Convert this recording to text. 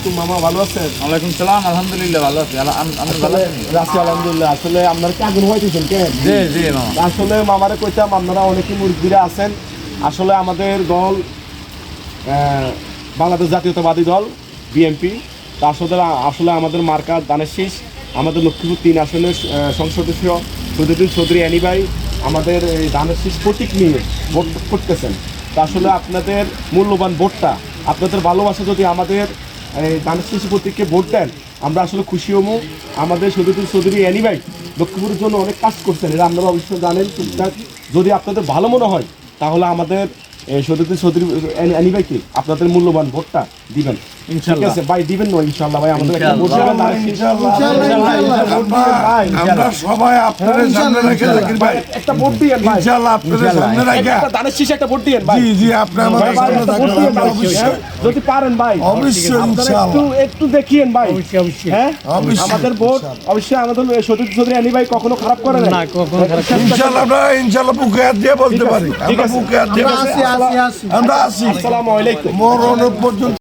আলাইকুম মামা, ভালো আছেন? ওয়ালাইকুম সালাম, আলহামদুলিল্লাহ ভালো আছি। আপনি ভালো আছেন? আছি আলহামদুলিল্লাহ। আসলে আপনারা কি আগুন হইতেছেন কেন? জি জি মামা। আসলে মামারে কইতাম আপনারা অনেকে মুরব্বীরা আছেন। আসলে আমাদের দল বাংলাদেশ জাতীয়তাবাদী দল বিএনপি। তা আসলে আমাদের মার্কা দানের শীষ। আমাদের লক্ষ্মীপুর 3 আসনের সংসদ সদস্য শহীদুদ্দিন চৌধুরী অ্যানি ভাই আমাদের এই দানের শীষ প্রতীক নিয়ে ভোট করতেছেন। তা আসলে আপনাদের মূল্যবান ভোটটা, আপনাদের ভালোবাসা যদি আমাদের এই দানের শীষ প্রতীককে ভোট দেন, আমরা আসলে খুশি হবো। আমাদের শহীদুদ্দিন চৌধুরী অ্যানি ভাই লক্ষ্মীপুরের জন্য অনেক কাজ করছেন, এটা আপনারা অবশ্যই জানেন টুকটাক। যদি আপনাদের ভালো মনে হয় তাহলে আমাদের শহীদুদ্দিন চৌধুরী অ্যানি ভাইকে আপনাদের মূল্যবান ভোটটা দিবেন। ঠিক আছে ভাই, দিবেন না ইনশাআল্লাহ ভাই? আমাদের একটা ভোট দিবেন না? আমরা সবাই আপনাদের সামনে রেখে জাকির ভাই একটা ভোট দিয়েন ভাই, ইনশাআল্লাহ আপনাদের সামনে রেখে। একটা দানের শীষে একটা ভোট দিয়েন ভাই। জি জি, আপনি আমাদের ভাই, সামনে একটা ভোট থাকবেন, দিয়েন ভাই, অবশ্যই যদি পারেন ভাই। অবশ্যই আপনারা ইনশাআল্লাহ একটু দেখিয়েন ভাই। হ্যাঁ, অবশ্যই। আমাদের ভোট অবশ্যই আমাদের শহীদুদ্দিন চৌধুরী অ্যানি ভাই কখনো খারাপ করে না। ইনশাআল্লাহ আমরা ইনশাআল্লাহ বুকে হাত দিয়ে বলতে পারি, ঠিক আমরা আছে। বুকে হাত দিয়ে আমরা আছি। আমরা আছি আসসালামু আলাইকুম। মরণ পর্যন্ত।